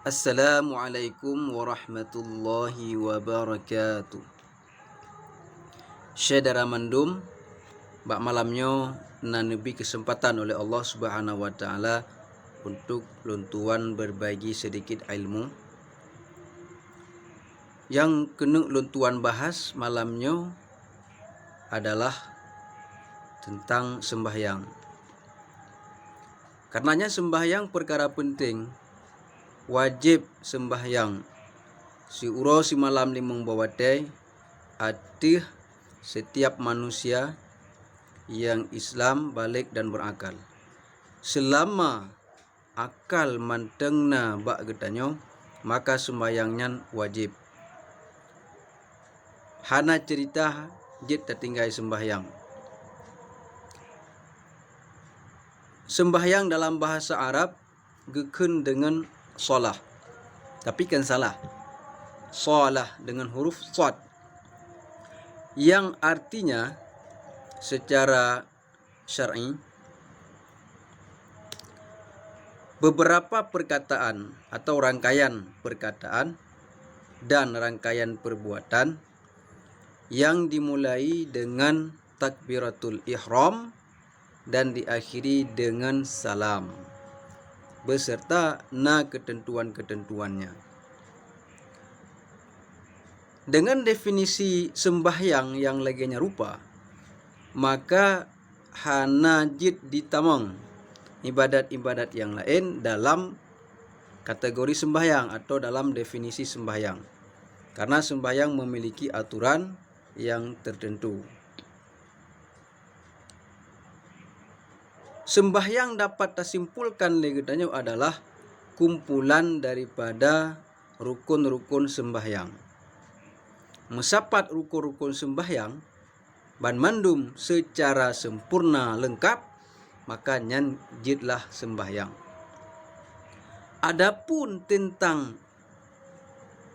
Assalamualaikum warahmatullahi wabarakatuh. Syedara mandum bak malamnya nabi kesempatan oleh Allah Subhanahu wa taala untuk luntuan berbagi sedikit ilmu. Yang kena luntuan bahas malamnya adalah tentang sembahyang. Karenanya sembahyang perkara penting. Wajib sembahyang si malam limang bawatai atih setiap manusia yang Islam balik dan berakal. Selama akal mantengna bak getanyo, maka sembahyangnya wajib. Hana cerita jit tertinggai sembahyang. Sembahyang dalam bahasa Arab geken dengan solah, tapi kan salah. Solah dengan huruf shad, yang artinya secara syar'i beberapa perkataan atau rangkaian perkataan dan rangkaian perbuatan yang dimulai dengan takbiratul ihram dan diakhiri dengan salam beserta ketentuan-ketentuannya. Dengan definisi sembahyang yang laginya rupa, maka hana jid ditamang ibadat-ibadat yang lain dalam kategori sembahyang atau dalam definisi sembahyang. Karena sembahyang memiliki aturan yang tertentu. Sembahyang dapat tersimpulkan legetanya adalah kumpulan daripada rukun-rukun sembahyang. Mesapat rukun-rukun sembahyang ban mandum secara sempurna lengkap, maka nyan jidlah sembahyang. Adapun tentang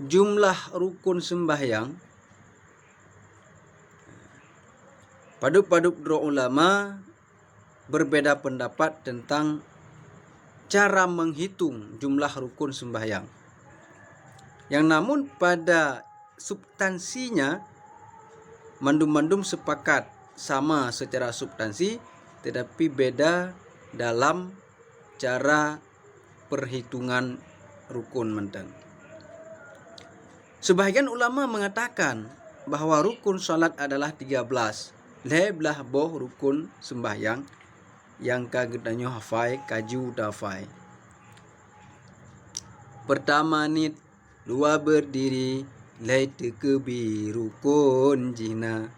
jumlah rukun sembahyang, paduk-paduk dua ulama berbeda pendapat tentang cara menghitung jumlah rukun sembahyang. Yang namun pada substansinya mandum-mandum sepakat sama secara substansi, tetapi beda dalam cara perhitungan rukun menteng. Sebahagian ulama mengatakan bahwa rukun salat adalah 13. Leblah boh rukun sembahyang yang kagetanyo hafai kaju dafai. Pertama nit, dua berdiri, lai tekebi rukun jina,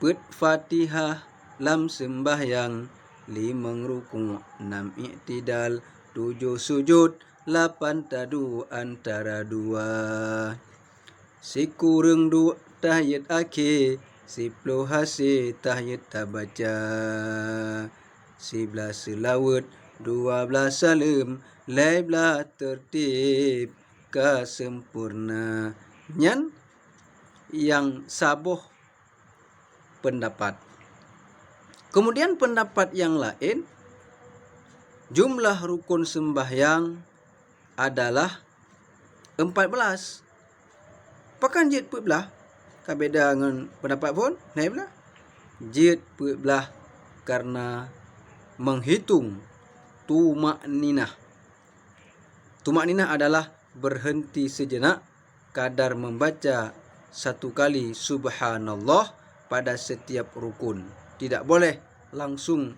pet fatihah lam sembahyang, limang rukun, 6 i'tidal, 7 sujud, 8 tadu antara dua, sikureng dua tahiyat akhir, 10 hasi tahiyat tabaca, 11 selawat, 12 salam, 15 tertib kesempurna. Nyan yang sabuh pendapat. Kemudian pendapat yang lain, jumlah rukun sembahyang adalah 14. Pakan jid belah, kabeda dengan pendapat pun, naik belah. Jid belah karena menghitung tumakninah. Tumakninah adalah berhenti sejenak kadar membaca satu kali subhanallah pada setiap rukun. Tidak boleh langsung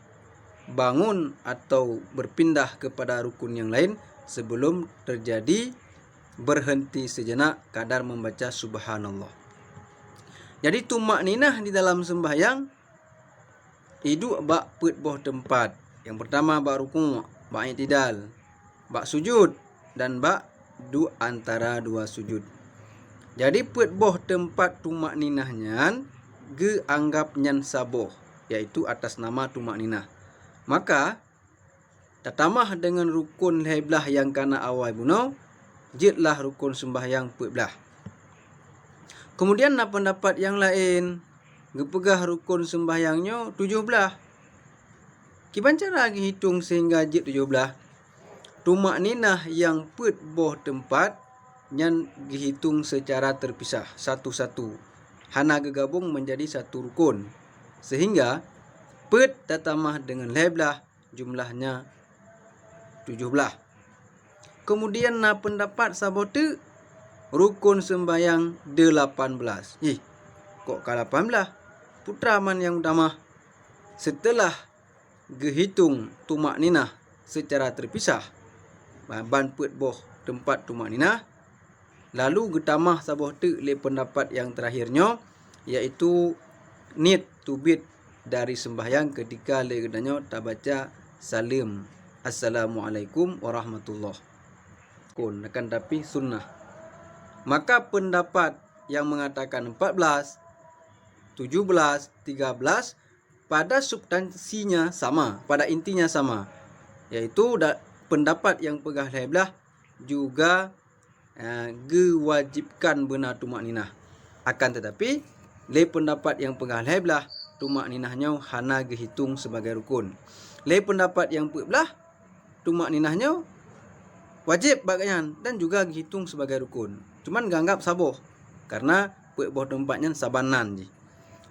bangun atau berpindah kepada rukun yang lain sebelum terjadi berhenti sejenak kadar membaca subhanallah. Jadi tumakninah di dalam sembahyang hidup bak put boh tempat. Yang pertama bak rukun, bak i'tidal, bak sujud, dan bak du antara dua sujud. Jadi put boh tempat tumakninahnya ge anggap nyan saboh, yaitu atas nama tumakninah. Maka tatamah dengan rukun heblah yang kana awal bunau, jidlah rukun sembahyang put belah. Kemudian pendapat yang lain, gepegah rukun sembahyangnya 17. Kiban cara lagi hitung sehingga jid 17. 17 tumak ninah yang put boh tempat nyan dihitung secara terpisah satu-satu. Hana gegabung menjadi satu rukun. Sehingga put tatamah dengan leblah jumlahnya 17. Kemudian na pendapat sabote rukun sembayang 18. Kok ke 18? Putra man yang utama. Setelah gehitung tumak ninah secara terpisah, ban put boh tempat tumak ninah, lalu getamah sabote le pendapat yang terakhirnya, yaitu need to bid dari sembahyang ketika le gedanyo tak baca salim assalamualaikum warahmatullahi akan tapi sunnah. Maka pendapat yang mengatakan 14, 17, 13 pada substansinya sama, pada intinya sama, yaitu pendapat yang pegah leblah juga gewajibkan benar tumak ninah. Akan tetapi le pendapat yang pegah leblah tumak ninahnya hana gehitung sebagai rukun. Le pendapat yang pegah tumak ninahnya wajib bagian dan juga dihitung sebagai rukun. Cuman ganggap saboh karena boh tempatnya sabanan je.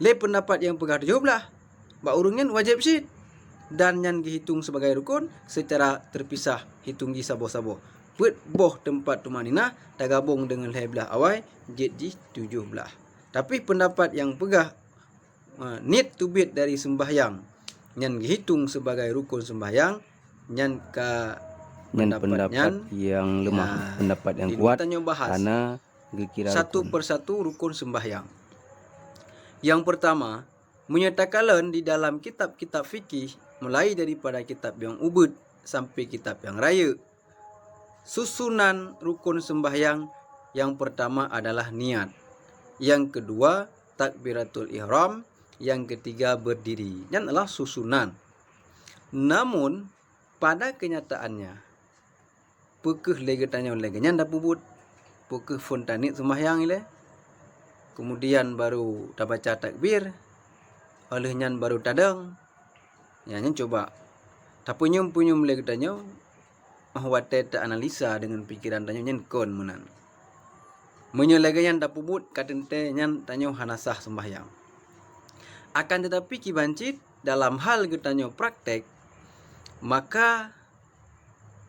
Le pendapat yang pegah 17 bak urungnya wajib sid dan yang dihitung sebagai rukun secara terpisah hitung di saboh-saboh. Boh tempat tumak ninah dah gabung dengan leblah awal jadi 17. Tapi pendapat yang pegah need to bid dari sembahyang yang dihitung sebagai rukun sembahyang yang pendapat yang lemah, pendapat yang kuat karena dikira satu persatu rukun sembahyang. Yang pertama, menyatakan di dalam kitab-kitab fikih mulai daripada kitab yang ubud sampai kitab yang raya, susunan rukun sembahyang yang pertama adalah niat, yang kedua takbiratul ihram, yang ketiga berdiri. Dan adalah susunan. Namun pada kenyataannya pekeh legetanya legenya ndak pubut pekeh fontanit sembahyang ile, kemudian baru dah baca takbir olehnya baru tadang nyan coba tapi punyum legetanya mahwate ta analisa dengan pikiran tanya nyen kon menan menyeleganya ndak pubut katente nyan tanyo hanasah sembahyang. Akan tetapi kibancit dalam hal getanyo praktek, maka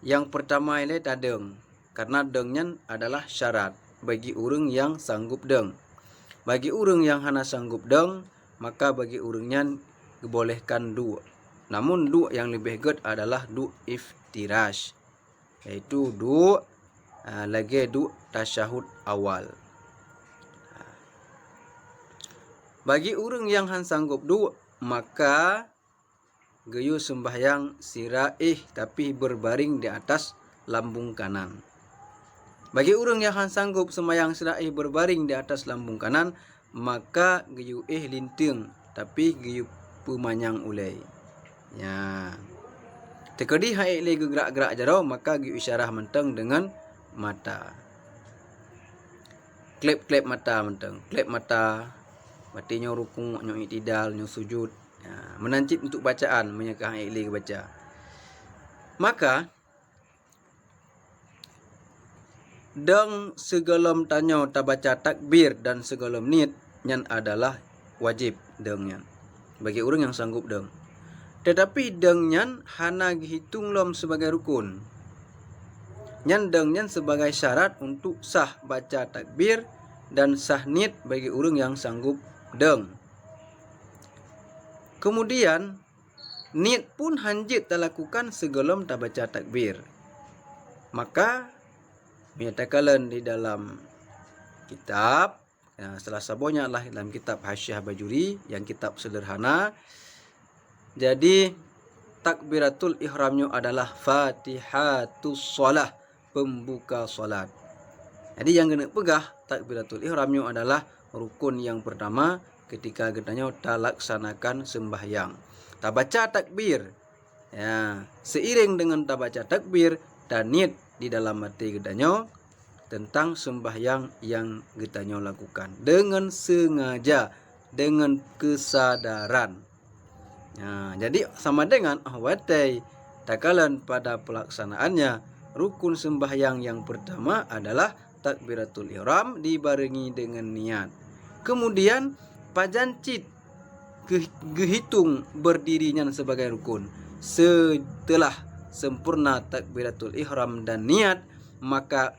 yang pertama ile tadeng, karena dengnya adalah syarat bagi orang yang sanggup deng. Bagi orang yang hana sanggup deng, maka bagi orangnya dibolehkan du. Namun du yang lebih good adalah du iftirash, yaitu du lagi du tasyahud awal. Bagi orang yang han sanggup du, maka geyu sembahyang siraih tapi berbaring di atas lambung kanan. Bagi orang yang sanggup sembahyang siraih berbaring di atas lambung kanan, maka geyu linting tapi geyu pemanyang ulai. Ya. Tekadi hai le gerak-gerak jaro, maka geyu isyarah menteng dengan mata. Klep-klep mata menteng. Klep mata batinya rukuk, nyo i'tidal, nyo sujud. Ya, menancip untuk bacaan menyekah ili baca. Maka deng segelom tanyo ta baca takbir dan segelom niat nyan adalah wajib dengnya bagi orang yang sanggup deng. Tetapi deng nyan hana dihitung lom sebagai rukun. Nyan deng nyan sebagai syarat untuk sah baca takbir dan sah niat bagi orang yang sanggup deng. Kemudian niat pun hanjit dilakukan sebelum tak baca takbir. Maka menyatakan di dalam kitab, salah satunya adalah dalam kitab Hasyiah Bajuri yang kitab sederhana. Jadi takbiratul ihramnya adalah Fatihatus Shalah, pembuka salat. Jadi yang kena pegah takbiratul ihramnya adalah rukun yang pertama ketika gedanyo tak laksanakan sembahyang. Tak baca takbir. Ya, seiring dengan tak baca takbir dan niat di dalam hati gedanyo tentang sembahyang yang gedanyo lakukan dengan sengaja, dengan kesadaran. Ya, jadi sama dengan ahwatai takalan pada pelaksanaannya rukun sembahyang yang pertama adalah takbiratul ihram dibarengi dengan niat. Kemudian pajancit kehitung berdirinya sebagai rukun. Setelah sempurna takbiratul ihram dan niat, maka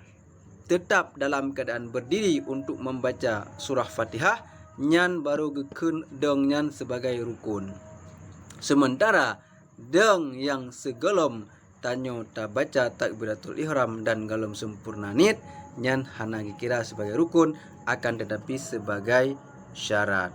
tetap dalam keadaan berdiri untuk membaca surah Fatihah, nyan baru gekun deng nyan sebagai rukun. Sementara deng yang segelom tanyo ta baca takbiratul ihram dan galom sempurna niat, nyan hana dikira sebagai rukun, akan tetapi sebagai syarat.